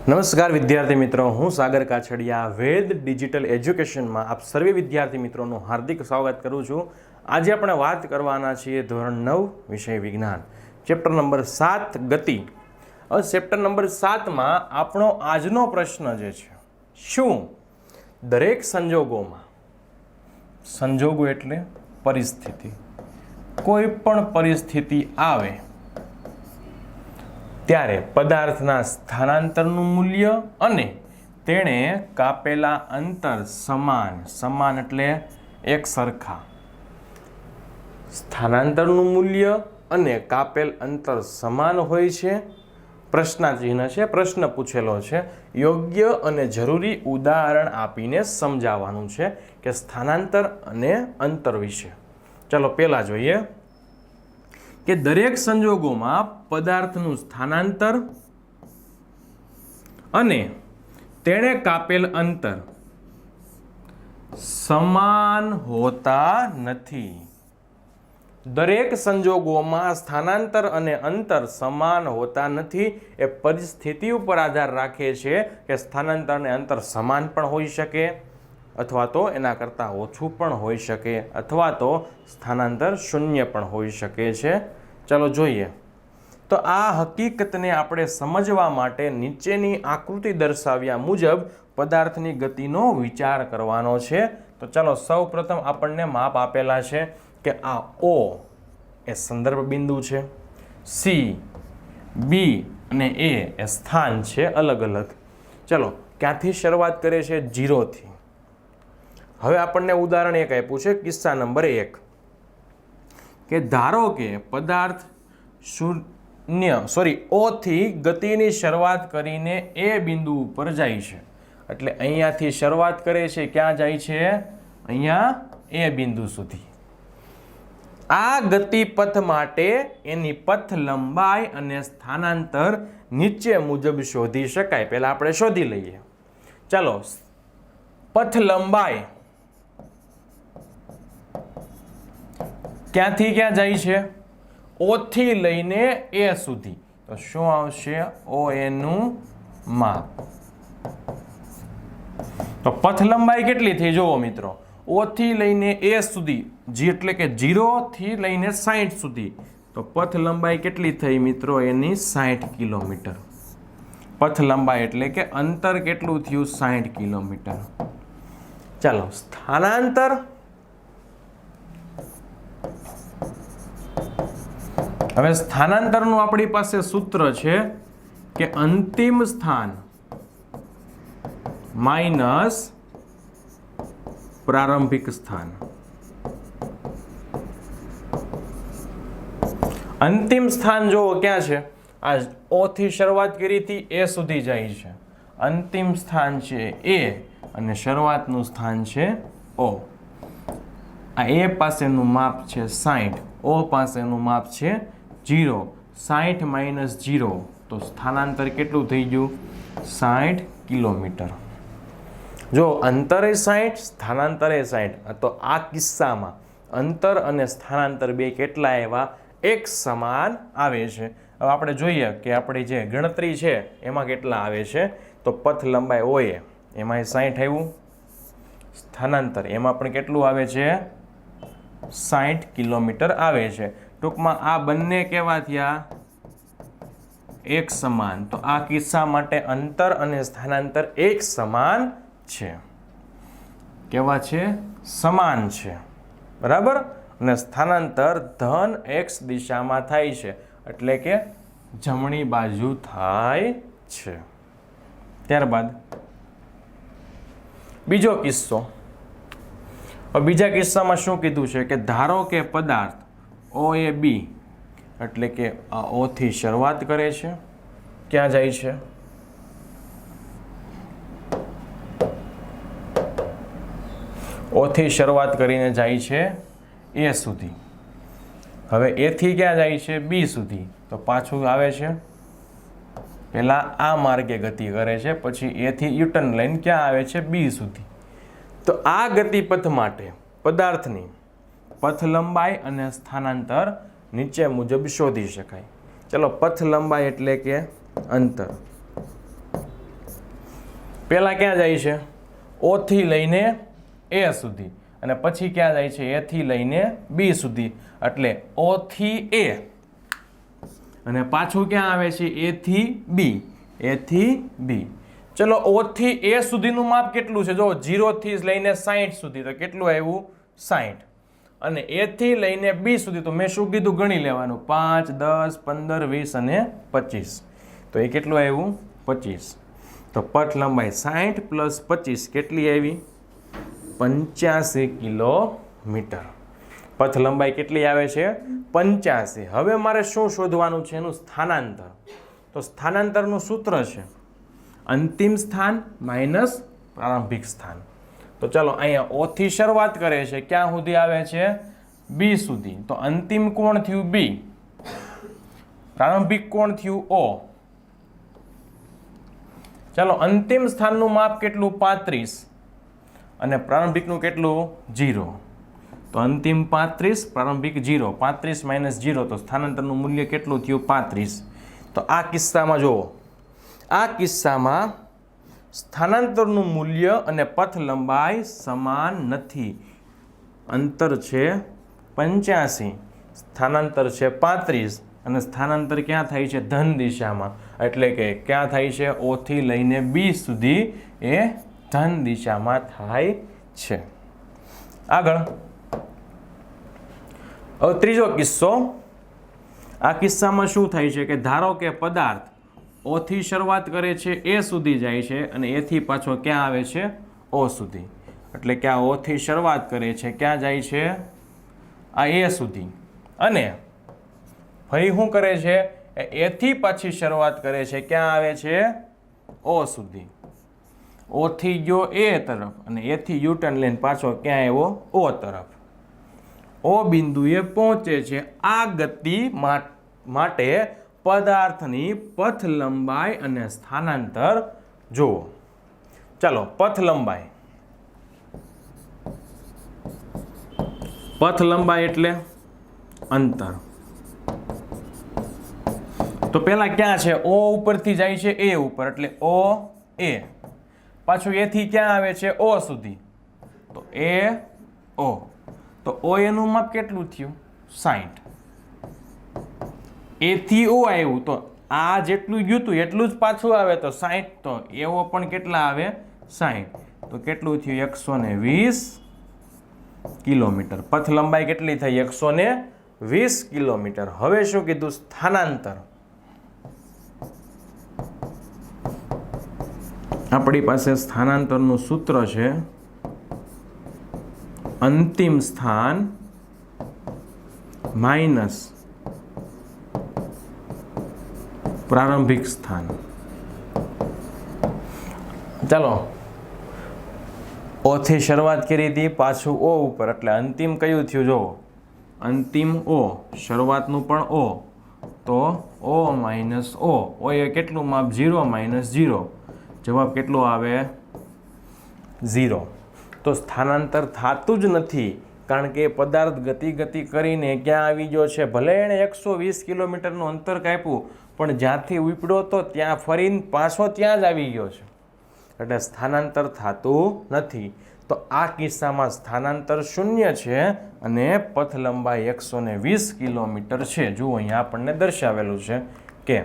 નમસ્કાર વિદ્યાર્થી મિત્રો, હું સાગર કાછડિયા વેદ ડિજિટલ એજ્યુકેશનમાં આપ સર્વે વિદ્યાર્થી મિત્રોનું હાર્દિક સ્વાગત કરું છું. આજે આપણે વાત કરવાના છીએ ધોરણ 9 વિષય વિજ્ઞાન, ચેપ્ટર નંબર 7 ગતિ. હવે ચેપ્ટર નંબર 7માં આપણો આજનો પ્રશ્ન જે છે, શું દરેક સંજોગોમાં, સંજોગો એટલે પરિસ્થિતિ, કોઈ પણ પરિસ્થિતિ આવે ત્યારે પદાર્થના સ્થાનાંતરનું મૂલ્ય અને તેણે કાપેલા અંતર સમાન એટલે એક સરખા, સ્થાનાંતરનું મૂલ્ય અને કાપેલ અંતર સમાન હોય છે. પ્રશ્નાચિહ્ન છે, પ્રશ્ન પૂછેલો છે. યોગ્ય અને જરૂરી ઉદાહરણ આપીને સમજાવવાનું છે કે સ્થાનાંતર અને અંતર વિશે. ચાલો પહેલા જોઈએ કે દરેક સંજોગોમાં પદાર્થનું સ્થાનાંતર અને તેણે કાપેલ અંતર સમાન હોતા નથી. દરેક સંજોગોમાં સ્થાનાંતર અને અંતર સમાન હોતા નથી. એ પરિસ્થિતિ ઉપર આધાર રાખે છે કે સ્થાનાંતર અને અંતર સમાન પણ હોઈ શકે, અથવા તો એના કરતાં ઓછું પણ હોઈ શકે, અથવા તો સ્થાનાંતર શૂન્ય પણ હોઈ શકે છે. ચાલો જોઈએ. તો આ હકીકતને આપણે સમજવા માટે નીચેની આકૃતિ દર્શાવ્યા મુજબ પદાર્થની ગતિનો વિચાર કરવાનો છે. તો ચાલો સૌ પ્રથમ આપણને માપ આપેલા છે કે આ O એ સંદર્ભ બિંદુ છે, C, B અને A એ સ્થાન છે અલગ અલગ. ચલો ક્યાંથી શરૂઆત કરે છે? 0થી. હવે આપણને ઉદાહરણ એક આપ્યું છે, કિસ્સા નંબર 1 કે ધારો કે પદાર્થ O થી ગતિની શરૂઆત કરીને A બિંદુ ઉપર જાય છે. એટલે અહીંયાથી શરૂઆત કરે છે, ક્યાં જાય છે? અહીંયા A બિંદુ સુધી. આ ગતિપથ માટે એની પથ લંબાઈ અને સ્થાનાંતર નીચે મુજબ શોધી શકાય. પહેલા આપણે શોધી લઈએ. ચાલો, પથ લંબાઈ ક્યાંથી ક્યાં જાય છે? O થી લઈને A સુધી. તો શું આવશે? OA નું માપ. તો પથ લંબાઈ કેટલી થઈ જુઓ મિત્રો? O થી લઈને A સુધી, G એટલે કે 0 થી લઈને 60 સુધી. તો પથ લંબાઈ કેટલી થઈ મિત્રો? એની 60 કિલોમીટર. પથ લંબાઈ એટલે કે અંતર કેટલું થયું? 60 કિલોમીટર. ચાલો, સ્થાનાંતર. હવે સ્થાનાંતરનું આપણી પાસે સૂત્ર છે કે અંતિમ સ્થાન માઇનસ પ્રારંભિક સ્થાન. અંતિમ સ્થાન જો ક્યાં છે? આ O થી શરૂઆત કરી હતી, A સુધી જાય છે. અંતિમ સ્થાન છે A અને શરૂઆતનું સ્થાન છે O. આ A પાસેનું માપ છે 60, O પાસેનું માપ છે 0. 60 માઇનસ 0 તો સ્થાનાંતર કેટલું થઈ ગયું? 60 કિલોમીટર. જો અંતરે 60, સ્થાનાંતરે 60, તો આ કિસ્સામાં અંતર અને સ્થાનાંતર બે કેટલા આવ્યા? એક સમાન આવે છે. હવે આપણે જોઈએ કે આપણી જે ગણતરી છે એમાં કેટલા આવે છે. તો પથ લંબાઈ OA એમાં 60 આવ્યું, સ્થાનાંતર એમાં પણ કેટલું આવે છે? 60 કિલોમીટર આવે છે. ટૂંકમાં આ બંને કેવા થયા? એક સમાન. તો આ કિસ્સા માટે અંતર અને સ્થાનાંતર એક સમાન છે. કેવા છે? સમાન છે. બરાબર. અને સ્થાનાંતર ધન x દિશામાં થાય છે, એટલે કે જમણી બાજુ થાય છે. ત્યારબાદ બીજો કિસ્સો. બીજા કિસ્સામાં શું કીધું છે કે ધારો કે પદાર્થ OAB એટલે કે આ O થી શરૂઆત કરે છે, ક્યાં જાય છે? O થી શરૂઆત કરીને જાય છે A સુધી. હવે A થી ક્યાં જાય છે? B સુધી. તો પાછું આવે છે, પહેલા આ માર્ગે ગતિ કરે છે, પછી A થી યુટર્ન લઈને ક્યાં આવે છે? B સુધી. તો આ ગતિપથ માટે પદાર્થની પથ લંબાઈ અને સ્થાનાંતર નીચે મુજબ શોધી શકાય. ચલો, પથ લંબાઈ એટલે કે અંતર. પહેલાં ક્યાં જાય છે? ઓ થી લઈને એ સુધી, અને પછી ક્યાં જાય છે? એ થી લઈને બી સુધી. એટલે ઓ થી એ, અને પાછું ક્યાં આવે છે? એ થી બી, એ થી બી. ચલો ઓ થી એ સુધીનું માપ કેટલું છે? જો 0 થી લઈને 60 સુધી, તો કેટલું આવ્યું? 60. અને એ થી લઈને બી સુધી તો મેં શું કીધું? ગણી લેવાનું. 5, 10, 15, 20 અને 25. તો એ કેટલું આવ્યું? 25. તો પથ લંબાઈ 60 પ્લસ 25 કેટલી આવી? 85 કિલોમીટર. પથ લંબાઈ કેટલી આવે છે? 85. હવે મારે શું શોધવાનું છે? એનું સ્થાનાંતર. તો સ્થાનાંતરનું સૂત્ર છે અંતિમ સ્થાન માઇનસ પ્રારંભિક સ્થાન. તો ચાલો અહીંયા ઓ થી શરૂઆત કરે છે, ક્યાં સુધી આવે છે? બી સુધી. તો અંતિમ કોણ થયું? બી. પ્રારંભિક કોણ થયું? ઓ. ચાલો અંતિમ સ્થાનનું માપ કેટલું? 35. અને પ્રારંભિકનું કેટલું? 0. તો અંતિમ 35, પ્રારંભિક 0. 35 માઇનસ 0, તો સ્થાનાંતરનું મૂલ્ય કેટલું થયું? 35. તો આ કિસ્સામાં જુઓ, આ કિસ્સામાં સ્થાનાંતરનું મૂલ્ય અને પથ લંબાઈ સમાન નથી. અંતર છે 85, સ્થાનાંતર છે 35, અને સ્થાનાંતર ક્યાં થાય છે? ધન દિશામાં. એટલે કે ક્યાં થાય છે? ઓ થી લઈને બી સુધી એ ધન દિશામાં થાય છે. આગળ હવે ત્રીજો કિસ્સો. આ કિસ્સામાં શું થાય છે કે ધારો કે પદાર્થ ઓ થી શરૂઆત કરે છે, એ સુધી જાય છે, અને એ થી પાછો ક્યાં આવે છે? ઓ સુધી. એટલે કે આ ઓ થી શરૂઆત કરે છે, ક્યાં જાય છે? આ એ સુધી. અને ફરી શું કરે છે? એ થી પાછી શરૂઆત કરે છે, ક્યાં આવે છે? ઓ સુધી. ઓ થી ગયો એ તરફ, અને એ થી યુટર્ન લઈને પાછો ક્યાં આવ્યો? ઓ તરફ. ઓ બિંદુએ પહોંચે છે. આ ગતિ માટે પદાર્થની પથ લંબાઈ અને સ્થાનાંતર જુઓ. ચાલો પથ લંબાઈ. પથ લંબાઈ એટલે અંતર. તો પેલા ક્યાં છે? ઓ ઉપરથી જાય છે એ ઉપર, એટલે ઓ એ. પાછું એ થી ક્યાં આવે છે? ઓ સુધી. તો એ ઓ. તો ઓ એનું માપ કેટલું થયું? 60. એ થી ઓ આવ્યું, તો આ જેટલું ગયું હતું એટલું જ પાછું આવે, તો 60. તો એવો પણ કેટલા આવે? 60. તો કેટલું થયું? 120 કિલોમીટર. પથ લંબાઈ કેટલી થઈ? 120 કિલોમીટર. હવે શું કીધું? સ્થાનાંતર. આપણી પાસે સ્થાનાંતરનું સૂત્ર છે અંતિમ સ્થાન માઇનસ પ્રારંભિક સ્થાન. ચાલો ઓ થી શરૂઆત કરી હતી, પાછું ઓ ઉપર, એટલે અંતિમ કયું થયું? જો અંતિમ ઓ, શરૂઆતનું પણ ઓ, તો ઓ માઇનસ ઓ. ઓ એ કેટલું માપ? 0 માઇનસ 0. જવાબ કેટલો આવે? 0. તો સ્થાનાંતર થતું જ નથી, કારણ કે પદાર્થ ગતિ કરીને ક્યાં આવી ગયો છે? ભલે એણે 120 કિલોમીટરનું અંતર કાપ્યું, પણ જ્યાંથી ઉપડ્યો તો ત્યાં ફરીને પાછો ત્યાં જ આવી ગયો છે. એટલે સ્થાનાંતર થતું નથી. તો આ કિસ્સામાં સ્થાનાંતર 0 છે અને પથ લંબાઈ 120 કિલોમીટર છે. જુઓ અહીંયા આપણને દર્શાવેલું છે કે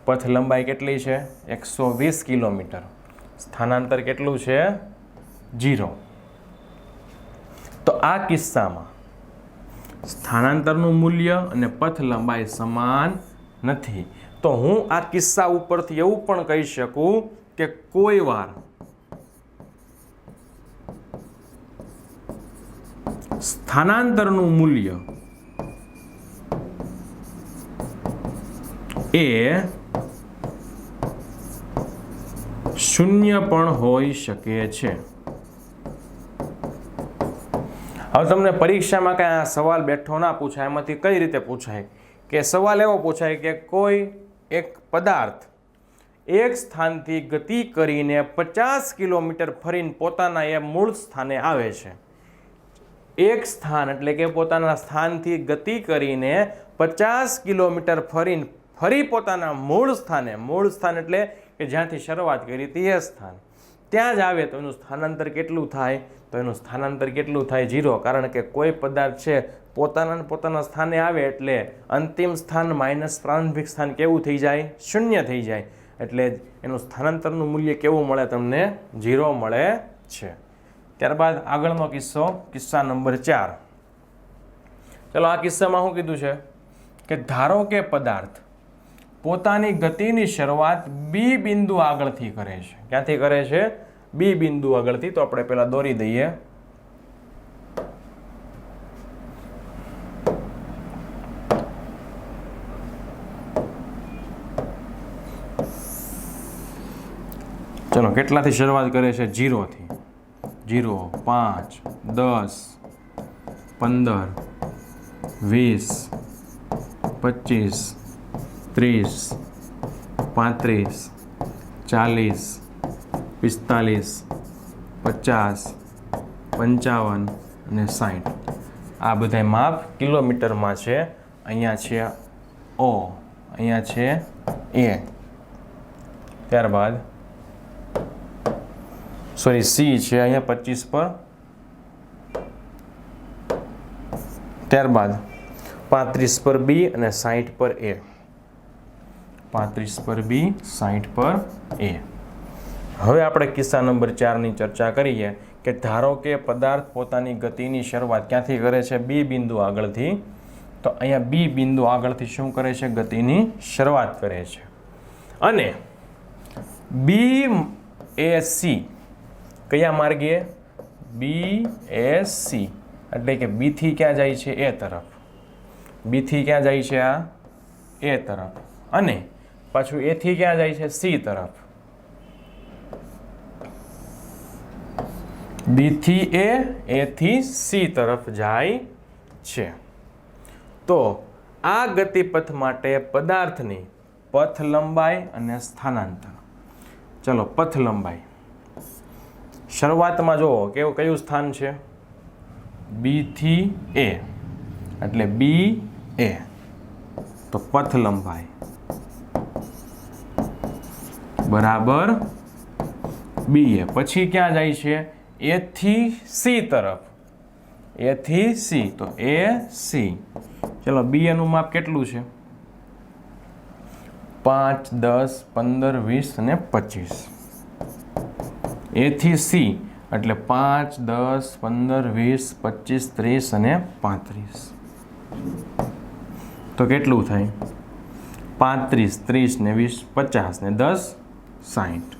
પથ લંબાઈ કેટલી છે? 120 કિલોમીટર. સ્થાનાંતર કેટલું છે? 0. તો આ કિસ્સામાં સ્થાનાંતરનું મૂલ્ય અને પથ લંબાઈ સમાન નથી. તો હું આ કિસ્સા ઉપરથી એવું પણ કહી શકું કે કોઈ વાર સ્થાનાંતરનું મૂલ્ય એ 0 પણ હોઈ શકે છે. હવે તમને પરીક્ષામાં કાંઈ આ સવાલ બેઠો ના પૂછાય, એમાંથી કઈ રીતે પૂછાય? કે સવાલ એવો પૂછાય કે કોઈ એક પદાર્થ એક સ્થાનથી ગતિ કરીને 50 કિલોમીટર ફરીને પોતાના એ મૂળ સ્થાને આવે છે. એક સ્થાન એટલે કે પોતાના સ્થાનથી ગતિ કરીને 50 કિલોમીટર ફરીને ફરી પોતાના મૂળ સ્થાન એટલે કે જ્યાંથી શરૂઆત કરી હતી એ સ્થાન, ત્યાં જ આવે તો એનું સ્થાનાંતર કેટલું થાય? તો એનું સ્થાનાંતર કેટલું થાય? 0, કારણ કે કોઈ પદાર્થ છે પોતાના સ્થાને આવે એટલે અંતિમ સ્થાન માઇનસ પ્રારંભિક સ્થાન કેવું થઈ જાય? 0 થઈ જાય. એટલે એનું સ્થાનાંતરનું મૂલ્ય કેવું મળે તમને? 0 મળે છે. ત્યારબાદ આગળનો કિસ્સા નંબર 4. ચલો, આ કિસ્સામાં શું કીધું છે કે ધારો કે પદાર્થ પોતાની ગતિની શરૂઆત બી બિંદુ આગળથી કરે છે. ક્યાંથી કરે છે? બી બિંદુ આગળથી. તો આપણે પહેલા દોરી દઈએ. ચલો, કેટલાથી શરૂઆત કરે છે? 0 થી. 0, 5, 10, 15, 20, 25, 30, 35, 40, 45, 50, 55 અને 60. આ બધા માપ કિલોમીટરમાં છે. અહીંયા છે O, અહીંયા છે A, ત્યારબાદ C છે અહીંયા 25 પર, ત્યારબાદ 35 પર B અને 60 પર A. 35 પર B, 60 પર A. હવે આપણે કિસ્સા નંબર 4 ની ચર્ચા કરીએ કે ધારો કે પદાર્થ પોતાની ગતિની શરૂઆત ક્યાંથી કરે છે? બી બિંદુ આગળથી. તો અહીંયા બી બિંદુ આગળથી શું કરે છે? ગતિની શરૂઆત કરે છે. અને BAC કયા માર્ગે? BAC એટલે કે બી થી ક્યાં જાય છે? A તરફ. બી થી ક્યાં જાય છે? આ A તરફ. અને પાછું A થી ક્યાં જાય છે? C તરફ. બી થી A થી C તરફ જાય છે. તો આ ગતિપથ માટે પદાર્થની પથ લંબાઈ અને સ્થાનાંતર. ચલો, પથ લંબાઈ. શરૂઆતમાં જુઓ કયું સ્થાન છે? બી થી A એટલે BA. તો પથ લંબાઈ બરાબર BA. પછી ક્યાં જાય છે? A થી C તરફ. A થી C તો AC. ચલો, BA નું માપ કેટલું છે? 5, 10, 15, 20 અને 25. A થી C એટલે 5, 10, 15, 20, 25, 30 અને 35. તો કેટલું થાય? 35, 30 ને 20, 50 ને 10, 60.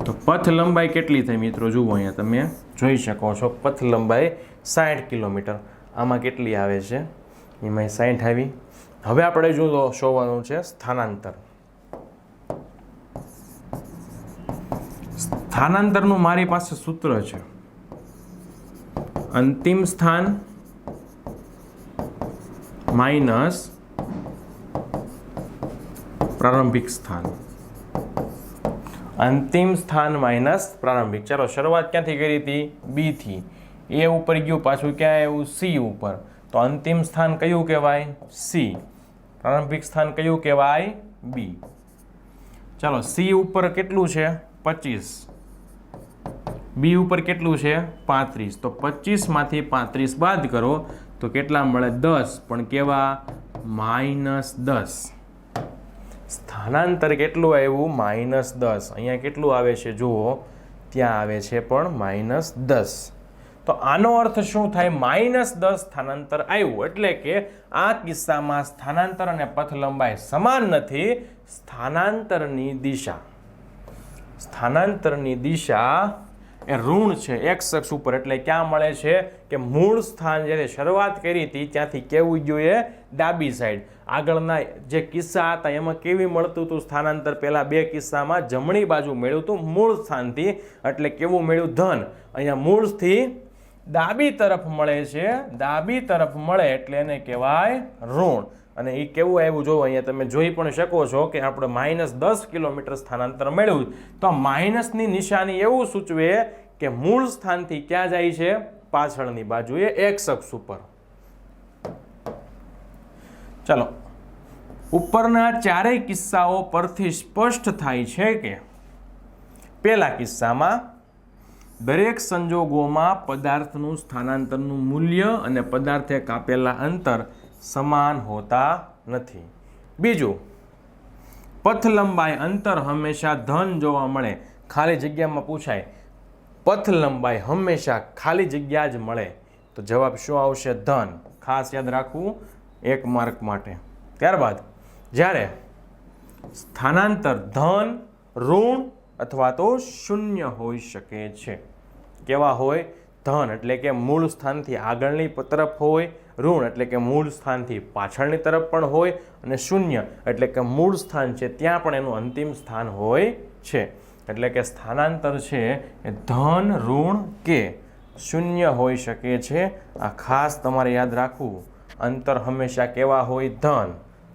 તો પથ લંબાઈ કેટલી થઈ મિત્રો? જુઓ, અહીંયા તમે જોઈ શકો છો પથ લંબાઈ 60 કિલોમીટર. આમાં કેટલી આવે છે? એમાં 60 આવી. હવે આપણે શોધવાનું છે સ્થાનાંતર. સ્થાનાંતરનું મારી પાસે સૂત્ર છે. અંતિમ સ્થાન માઇનસ પ્રારંભિક સ્થાન. અંતિમ સ્થાન માઇનસ પ્રારંભિક. ચાલો, શરૂઆત ક્યાંથી કરી હતી? બી થી. A ઉપર ગયું, પાછું ક્યાં આવ્યું? C ઉપર. તો અંતિમ સ્થાન કયું કહેવાય? C. પ્રારંભિક સ્થાન કયું કહેવાય? B. ચાલો, C ઉપર કેટલું છે? 25. B ઉપર કેટલું છે? 35. તો 25 માંથી 35 બાદ કરો તો કેટલા મળે? 10. પણ કેવા? -10. સ્થાનાંતર કેટલું આવ્યું? -10. અહીંયા કેટલું આવે છે? જુઓ, ત્યાં આવે છે પણ -10. તો આનો અર્થ શું થાય? -10 સ્થાનાંતર આવ્યું. એટલે કે આ કિસ્સામાં સ્થાનાંતર અને પથ લંબાઈ સમાન નથી. સ્થાનાંતરની દિશા એ ઋણ છે x અક્ષ ઉપર. એટલે ક્યાં મળે છે કે મૂળ સ્થાન જ્યારે શરૂઆત કરી હતી ત્યાંથી કેવું ગયું? એ ડાબી સાઈડ. આગળના જે કિસ્સા હતા એમાં કેવી મળતું હતું સ્થાનાંતર? પહેલા બે કિસ્સામાં જમણી બાજુ મળ્યું હતું મૂળ સ્થાનથી. એટલે કેવું મળ્યું? ધન. અહીંયા મૂળથી ડાબી તરફ મળે છે. ડાબી તરફ મળે એટલે એને કહેવાય ઋણ. અને એ કેવું આવ્યું? જો અહીંયા તમે જોઈ પણ શકો છો કે આપણે -10 કિલોમીટર સ્થાનાંતર મેળવ્યું. તો માઇનસની નિશાની એવું સૂચવે કે મૂળ સ્થાનથી ક્યાં જાય છે? પાછળની બાજુએ x અક્ષ ઉપર. ચાલો, ઉપરના ચારેય કિસ્સાઓ પરથી સ્પષ્ટ થાય છે કે પહેલા કિસ્સામાં દરેક સંજોગોમાં પદાર્થનું સ્થાનાંતરનું મૂલ્ય અને પદાર્થે કાપેલા અંતર સમાન હોતા નથી. બીજું, પથ લંબાઈ અંતર હંમેશા ધન જોવા મળે. ખાલી જગ્યામાં પૂછાય પથ લંબાઈ હંમેશા ખાલી જગ્યા જ મળે તો જવાબ શું આવશે? ધન. ખાસ યાદ રાખવું એક માર્ક માટે. ત્યારબાદ જ્યારે સ્થાનાંતર ધન, ઋણ અથવા તો શૂન્ય હોઈ શકે છે. કેવા હોય? ધન એટલે કે મૂળ સ્થાનથી આગળની તરફ હોય, ઋણ એટલે કે મૂળ સ્થાનથી પાછળની તરફ પણ હોય, અને શૂન્ય એટલે કે મૂળ સ્થાન છે ત્યાં પણ એનું અંતિમ સ્થાન હોય છે. એટલે કે સ્થાનાંતર છે એ ધન, ઋણ કે શૂન્ય હોઈ શકે છે. આ ખાસ તમારે યાદ રાખવું. અંતર હંમેશા કેવા હોય? ધન.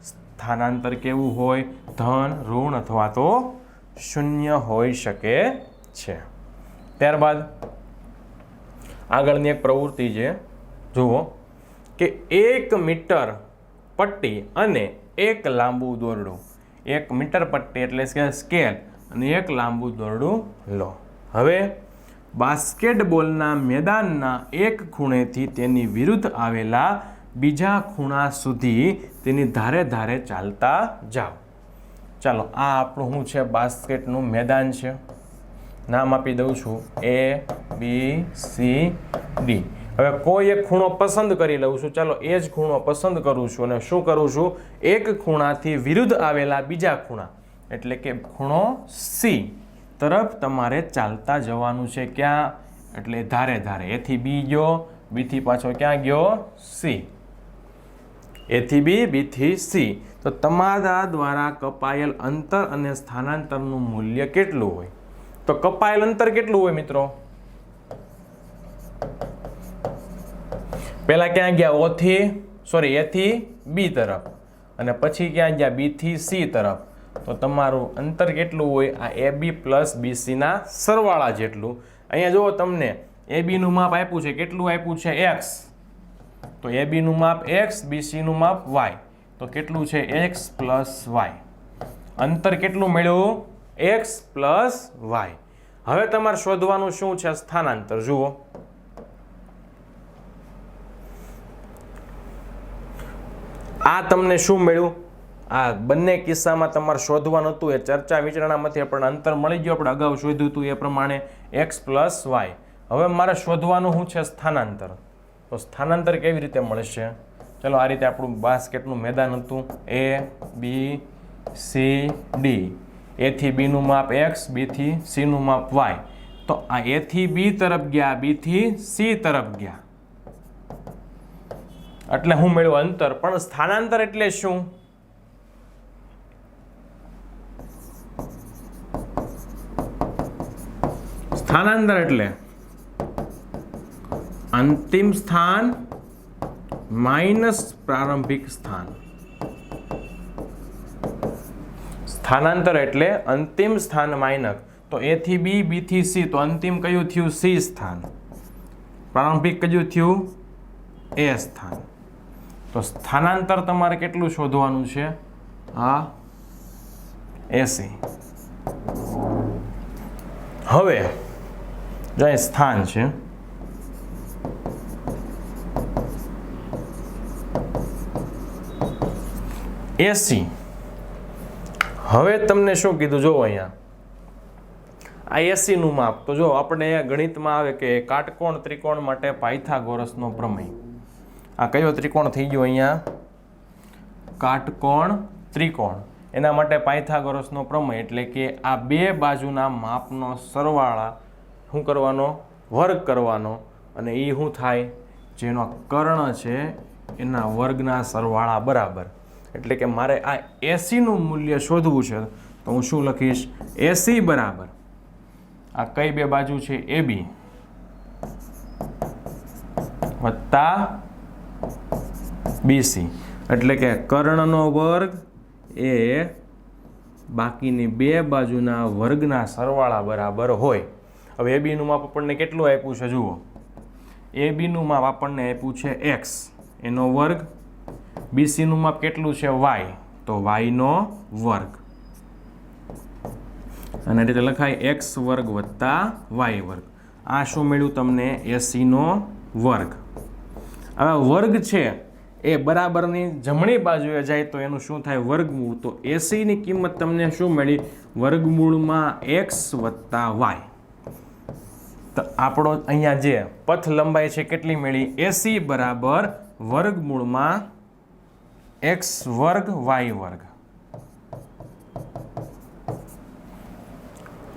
સ્થાનાંતર કેવું હોય? ધન, ઋણ અથવા તો શૂન્ય હોઈ શકે છે. ત્યારબાદ આગળની એક પ્રવૃત્તિ છે, જુઓ કે 1 મીટર પટ્ટી અને 1 લાંબુ દોરડું. 1 મીટર પટ્ટી એટલે કે સ્કેલ અને 1 લાંબુ દોરડું લો. હવે બાસ્કેટબોલના મેદાનના એક ખૂણેથી તેની વિરુદ્ધ આવેલા બીજા ખૂણા સુધી તેની ધારે ધારે ચાલતા જાઓ. ચાલો, આ આપણું શું છે? બાસ્કેટનું મેદાન છે. નામ આપી દઉં છું ABCD. હવે કોઈ એક ખૂણો પસંદ કરી લઉં છું. ચાલો, એ જ ખૂણો પસંદ કરું છું અને શું કરું છું? એક ખૂણાથી વિરુદ્ધ આવેલા બીજા ખૂણા એટલે કે ખૂણો C તરફ તમારે ચાલતા જવાનું છે. ક્યાં? એટલે ધારે ધારે. A થી B ગયો, B થી પાછો ક્યાં ગયો? C. A થી B, B થી C. તો તમારા દ્વારા કપાયેલ અંતર અને સ્થાનાંતરનું મૂલ્ય કેટલું હોય? તો કપાયેલ અંતર કેટલું હોય મિત્રો? પહેલા ક્યાં ગયા? A થી B તરફ અને પછી ક્યાં ગયા? B થી C તરફ. તો તમારું અંતર કેટલું હોય? આ AB પ્લસ BC ના સરવાળા જેટલું. અહીંયા જુઓ, તમને AB નું માપ આપ્યું છે. કેટલું આપ્યું છે? X. તો AB નું માપ X, BC નું માપ Y. તો કેટલું છે? X plus Y. અંતર કેટલું મળ્યું? X plus Y. હવે તમારે શોધવાનું શું છે? સ્થાનાંતર. જુઓ, આ તમને શું મળ્યું? આ બંને કિસ્સામાં તમારે શોધવાનું હતું એ ચર્ચા વિચારણામાંથી આપણને અંતર મળી ગયું. આપણે અગાઉ શોધ્યું હતું એ પ્રમાણે X પ્લસ Y. હવે મારે શોધવાનું શું છે? સ્થાનાંતર. તો સ્થાનાંતર કેવી રીતે મળશે? ચલો, આ રીતે આપણું બાસ્કેટનું મેદાન હતું. ABCD. A થી B નું માપ X, B થી C નું માપ Y. તો આ A થી B તરફ ગયા, B થી C તરફ ગયા એટલે હું મળ્યું અંતર. પણ સ્થાનાંતર એટલે શું? સ્થાનાંતર એટલે અંતિમ સ્થાન માઇનસ પ્રારંભિક સ્થાન. સ્થાનાંતર એટલે અંતિમ સ્થાન માઇનસ. તો A થી B, B થી C. તો અંતિમ કયું થયું? C સ્થાન. પ્રારંભિક કયું થયું? A સ્થાન. તો સ્થાનાંતર તમારે કેટલું શોધવાનું છે? આ AC. હવે જો અહીં સ્થાન છે, AC. હવે તમને શું કીધું? જો અહીંયા આ AC નું માપ. તો જો આપણે ગણિતમાં આવે કે કાટકોણ ત્રિકોણ માટે પાયથાગોરસનો પ્રમેય. આ કયો ત્રિકોણ થઈ ગયો અહીંયા? કાટકોણ ત્રિકોણ. એના માટે પાયથાગોરસનો પ્રમેય એટલે કે આ બે બાજુના માપનો સરવાળા શું કરવાનો? વર્ગ કરવાનો. અને એ શું થાય? જેનો કર્ણ છે એના વર્ગના સરવાળા બરાબર. એટલે કે મારે આ AC નું મૂલ્ય શોધવું છે તો હું શું લખીશ? AC બરાબર આ કઈ બે બાજુ છે? AB વત્તા BC. એટલે કે કર્ણનો વર્ગ એ બાકીની બે બાજુના વર્ગના સરવાળા બરાબર હોય. હવે AB નું માપ આપણને કેટલું આપ્યું છે? જુઓ, AB નું માપ આપણને આપ્યું છે X એનો વર્ગ. BC નું માપ કેટલું છે? Y. તો Y નો વર્ગ. અને રીતે લખાય x વર્ગ વત્તા y વર્ગ. આ શું મળ્યું તમને? 80 નો વર્ગ. હવે વર્ગ છે એ બરાબરની જમણી બાજુએ જાય તો એનું શું થાય? વર્ગમૂળ. તો 80 ની કિંમત તમને શું મળી? વર્ગમૂળમાં x વત્તા y. તો આપણો અહીંયા જે પથ લંબાઈ છે કેટલી મળી? 80 બરાબર વર્ગમૂળમાં x વર્ગ y વર્ગ.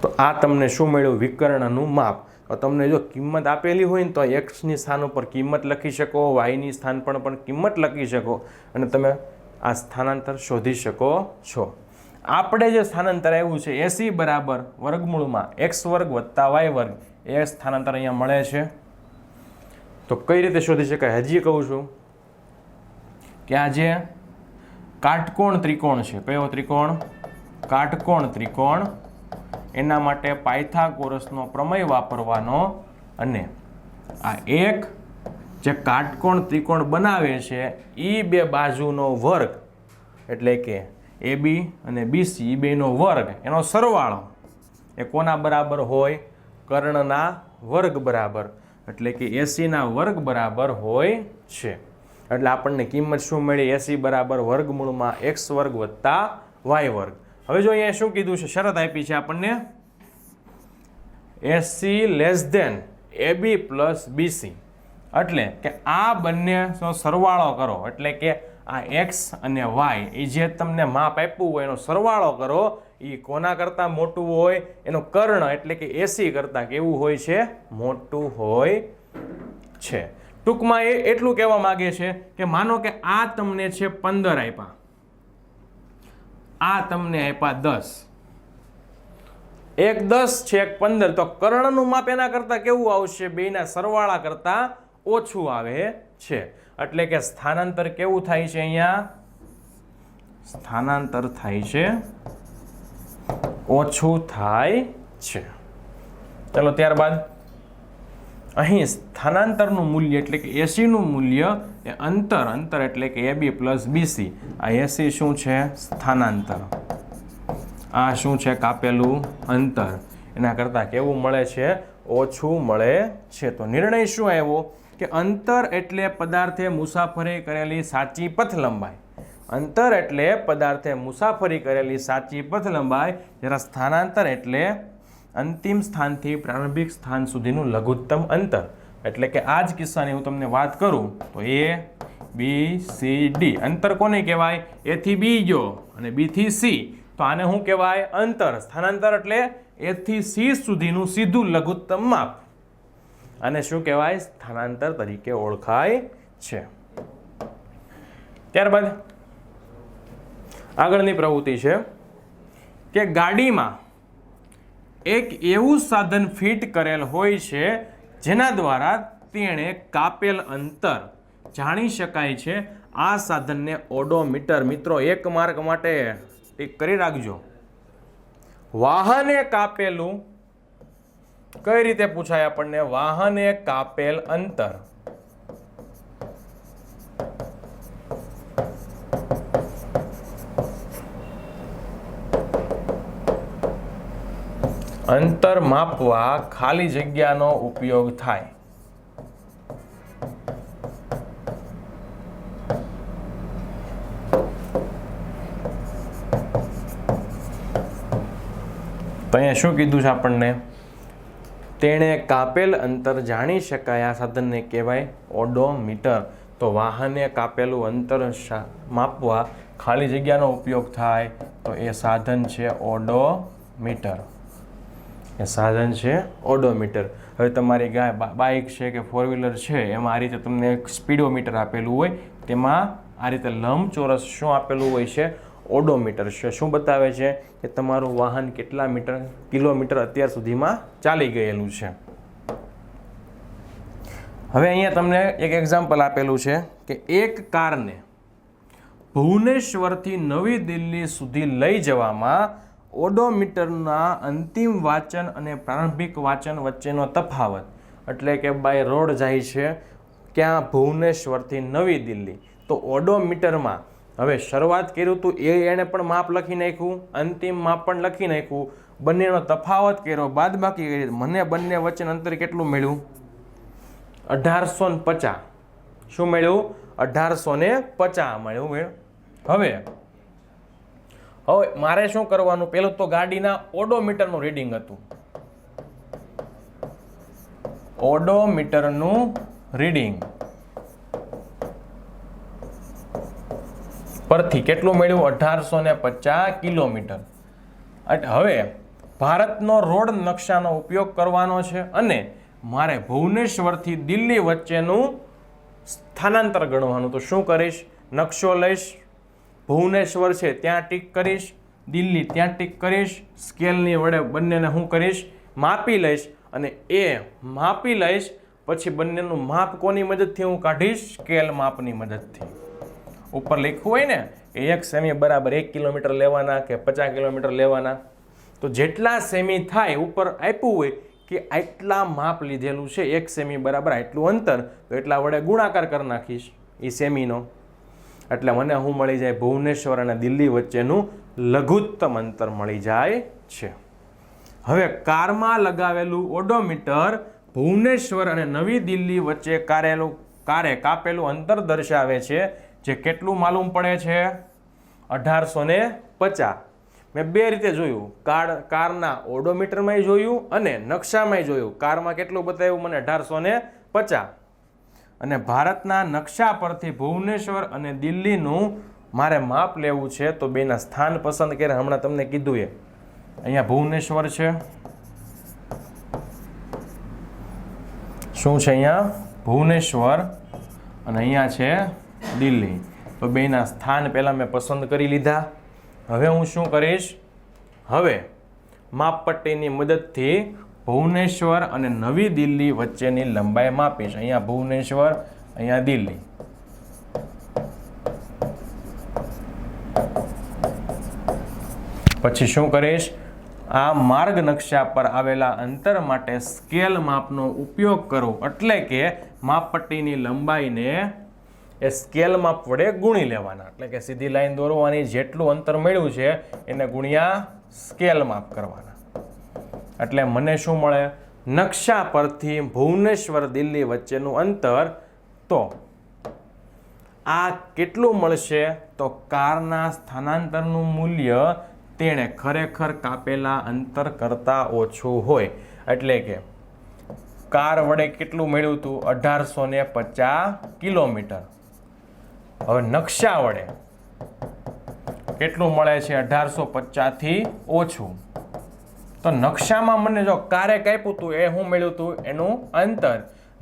તો આ તમને શું મળ્યું? વિકર્ણનું માપ. તો તમને જો કિંમત આપેલી હોય ને તો x ની સ્થાન ઉપર કિંમત લખી શકો, y ની સ્થાન પર પણ કિંમત લખી શકો અને તમે આ સ્થાનાંતર શોધી શકો છો. આપણે જે સ્થાનાંતર આવ્યું છે 80 બરાબર વર્ગમૂળમાં x વર્ગ વત્તા y વર્ગ, એ સ્થાનાંતર અહીંયા મળે છે. તો કઈ રીતે શોધી શકાય? હજી કહું છું કે આ જે કાટકોણ ત્રિકોણ છે, કયો ત્રિકોણ? કાટકોણ ત્રિકોણ. એના માટે પાયથાગોરસનો પ્રમેય વાપરવાનો અને આ એક જે કાટકોણ ત્રિકોણ બનાવે છે એ બે બાજુનો વર્ગ એટલે કે AB અને BC એ બેનો વર્ગ એનો સરવાળો એ કોના બરાબર હોય? કર્ણના વર્ગ બરાબર. એટલે કે 80 ના વર્ગ બરાબર હોય છે. એટલે આપણને કિંમત શું મળી? 80 બરાબર વર્ગમૂળમાં x વર્ગ વત્તા y વર્ગ. હવે જો અહીંયા શું કીધું છે? શરત આપી છે આપણને 80 less than AB plus BC. એટલે કે આ બંનેનો સરવાળો કરો. એટલે કે આ x અને y એ જે તમને માપ આપ્યું હોય એનો સરવાળો કરો. એ કોના કરતાં મોટું હોય? એનો કર્ણ એટલે કે 80 કરતાં કેવું હોય છે? મોટું હોય છે. ટૂંકમાં એ એટલું કહેવા માંગે છે કે માનો કે આ તમને છે 15 આપ્યા, આ તમને આપ્યા 10. એક 10 છે એક 15, તો કર્ણનું માપ એના કરતાં કેવું આવશે? બેના સરવાળા કરતાં ઓછું આવે છે. એટલે કે સ્થાનાંતર કેવું થાય છે? અહીંયા સ્થાનાંતર થાય છે ઓછું થાય છે. ચલો ત્યારબાદ અહીં સ્થાનાંતરનું મૂલ્ય એટલે કે 80 નું મૂલ્ય એ અંતર એટલે કે AB પ્લસ BC. આ 80 શું છે? સ્થાનાંતર. આ શું છે? કાપેલું અંતર. એના કરતાં કેવું મળે છે? ઓછું મળે છે. તો નિર્ણય શું આવ્યો? કે અંતર એટલે પદાર્થે મુસાફરી કરેલી સાચી પથ લંબાઈ. અંતર એટલે પદાર્થે મુસાફરી કરેલી સાચી પથ લંબાઈ. જ્યારે સ્થાનાંતર એટલે અંતિમ સ્થાનથી પ્રારંભિક સ્થાન સુધીનું લઘુત્તમ અંતર. એટલે કે આ જ કિસ્સાની હું તમને વાત કરું તો A, B, C, D અંતર કોને કહેવાય? A થી B ગયો અને B થી C, તો આને શું કહેવાય? અંતર. સ્થાનાંતર એટલે A થી C સુધીનું સીધું લઘુત્તમ માપ. આને શું કહેવાય? સ્થાનાંતર તરીકે ઓળખાય છે. ત્યારબાદ આગળની પ્રવૃત્તિ છે કે ગાડીમાં એક એવું સાધન ફિટ કરેલ હોય છે જેના દ્વારા તેણે કાપેલ અંતર જાણી શકાય છે. આ સાધનને ઓડોમીટર. મિત્રો એક માર્ક માટે ટીક કરી રાખજો. વાહને કાપેલું કઈ રીતે પૂછાય આપણને? વાહને કાપેલ અંતર. અંતર માપવા ખાલી જગ્યાનો ઉપયોગ થાય. તો અહીંયા શું કીધું છે આપણને? તેણે કાપેલ અંતર જાણી શકાય. આ સાધનને કહેવાય ઓડોમીટર. તો વાહને કાપેલું અંતર માપવા ખાલી જગ્યાનો ઉપયોગ થાય તો એ સાધન છે ઓડોમીટર. એ સાધન છે ઓડોમીટર. હવે તમારી બાઇક છે કે 4-વ્હીલર છે એમાં આ રીતે તમને એક સ્પીડોમીટર આપેલું હોય, તેમાં આ રીતે લંબચોરસ શું આપેલું હોય છે? ઓડોમીટર છે. શું બતાવે છે? કે તમારું વાહન કેટલા કિલોમીટર અત્યાર સુધીમાં ચાલી ગયેલું છે. હવે અહીંયા તમને એક એક્ઝામ્પલ આપેલું છે કે એક કારને ભુવનેશ્વરથી નવી દિલ્હી સુધી લઈ જવામાં ઓડોમીટરના અંતિમ વાંચન અને પ્રારંભિક વાંચન વચ્ચેનો તફાવત. એટલે કે બાય રોડ જાય છે ક્યાં? ભુવનેશ્વરથી નવી દિલ્હી. તો ઓડોમીટરમાં હવે શરૂઆત કર્યું હતું એણે પણ માપ લખી નાખ્યું, અંતિમ માપ પણ લખી નાખ્યું. બંનેનો તફાવત કર્યો, બાદબાકી કરી, મને બંને વચ્ચેનું અંતર કેટલું મળ્યું? 1850. શું મળ્યું? 1850 મળ્યું. હવે મારે શું કરવાનું? પેલું તો ગાડીના ઓડોમીટરનું રીડિંગ હતું. ઓડોમીટરનું રીડિંગ પરથી કેટલું મળ્યું? 1850 કિલોમીટર. હવે ભારતનો રોડ નકશાનો ઉપયોગ કરવાનો છે અને મારે ભુવનેશ્વરથી દિલ્હી વચ્ચેનું સ્થાનાંતર ગણવાનું. તો શું કરીશ? નકશો લઈશ, ભુવનેશ્વર છે ત્યાં ટીક કરીશ, દિલ્હી ત્યાં ટીક કરીશ, સ્કેલની વડે બંનેને હું કરીશ? માપી લઈશ અને એ માપી લઈશ પછી બંનેનું માપ કોની મદદથી હું કાઢીશ? સ્કેલ માપની મદદથી. ઉપર લખ્યું હોય ને કે 1 સેમી બરાબર 1 કિલોમીટર લેવાના કે 50 કિલોમીટર લેવાના, તો જેટલા સેમી થાય ઉપર આપ્યું હોય કે આટલા માપ લીધેલું છે, 1 સેમી બરાબર આટલું અંતર, તો એટલા વડે ગુણાકાર કરી નાખીશ એ સેમીનો. એટલે મને શું મળી જાય? ભુવનેશ્વર અને દિલ્હી વચ્ચેનું લઘુત્તમ અંતર મળી જાય છે. હવે કારમાં લગાવેલું ઓડોમીટર ભુવનેશ્વર અને નવી દિલ્હી વચ્ચે કાપેલું અંતર દર્શાવે છે, જે કેટલું માલુમ પડે છે? 1850. મેં બે રીતે જોયું, કારના ઓડોમીટરમાં જોયું અને નકશામાં જોયું. કારમાં કેટલું બતાવ્યું મને? 1850. અને ભારતના નકશા પરથી ભુવનેશ્વર અને દિલ્હીનું મારે માપ લેવું છે, તો બેના સ્થાન પસંદ કર્યા. હમણાં તમને કીધું એ અહીંયા ભુવનેશ્વર છે, શું છે અહીંયા? ભુવનેશ્વર, અને અહીંયા છે દિલ્હી. તો બેના સ્થાન પહેલાં મેં પસંદ કરી લીધા. હવે હું શું કરીશ? હવે માપપટ્ટીની મદદથી ભુવનેશ્વર અને નવી દિલ્હી વચ્ચેની લંબાઈ માપીશ. અહીંયા ભુવનેશ્વર, અહીંયા દિલ્હી. પછી શું કરીશ? આ માર્ગ નકશા પર આવેલા અંતર માટે સ્કેલ માપનો ઉપયોગ કરો, એટલે કે માપપટ્ટીની લંબાઈને એ સ્કેલ માપ વડે ગુણી લેવાના. એટલે કે સીધી લાઈન દોરવાની, જેટલું અંતર મળ્યું છે એને ગુણ્યા સ્કેલ માપ કરવાના. એટલે મને શું મળે? નકશા પરથી ભુવનેશ્વર દિલ્હી વચ્ચેનું અંતર. તો આ કેટલું મળશે? તો કારના સ્થાનાંતરનું મૂલ્ય તેણે ખરેખર કાપેલા અંતર કરતાં ઓછું હોય. એટલે કે કાર વડે કેટલું મળ્યું હતું? 1850 કિલોમીટર. હવે નકશા વડે કેટલું મળે છે? 1850 થી ઓછું. તો નકશામાં મને જો કારે કાપ્યું હતું એ શું મળ્યું હતું? એનું અંતર.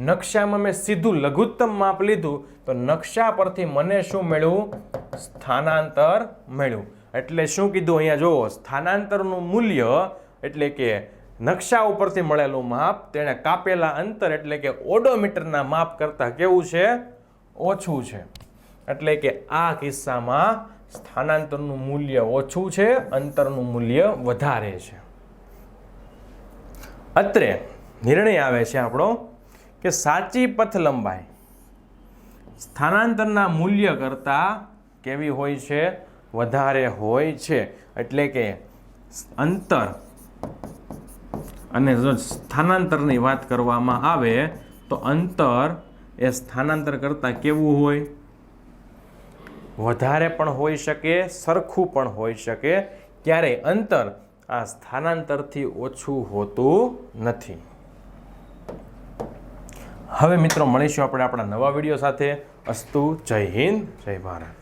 નકશામાં મેં સીધું લઘુત્તમ માપ લીધું, તો નકશા પરથી મને શું મળ્યું? સ્થાનાંતર મળ્યું. એટલે શું કીધું અહીંયા જુઓ, સ્થાનાંતરનું મૂલ્ય એટલે કે નકશા ઉપરથી મળેલું માપ તેણે કાપેલા અંતર એટલે કે ઓડોમીટરના માપ કરતાં કેવું છે? ઓછું છે. એટલે કે આ કિસ્સામાં સ્થાનાંતરનું મૂલ્ય ઓછું છે, અંતરનું મૂલ્ય વધારે છે. અત્રે નિર્ણય આવે છે આપણો કે સાચી પથ લંબાઈ સ્થાનાંતરના મૂલ્ય કરતાં કેવી હોય છે? વધારે હોય છે. એટલે કે અંતર અને જો સ્થાનાંતરની વાત કરવામાં આવે તો અંતર એ સ્થાનાંતર કરતાં કેવું હોય? વધારે પણ હોઈ શકે, સરખું પણ હોઈ શકે. ક્યારેય અંતર આ સ્થાનાંતરથી ઓછું હોતું નથી. હવે મિત્રો મળીશું આપણે આપણા નવા વિડીયો સાથે. અસ્તુ. જય હિન્દ, જય ભારત.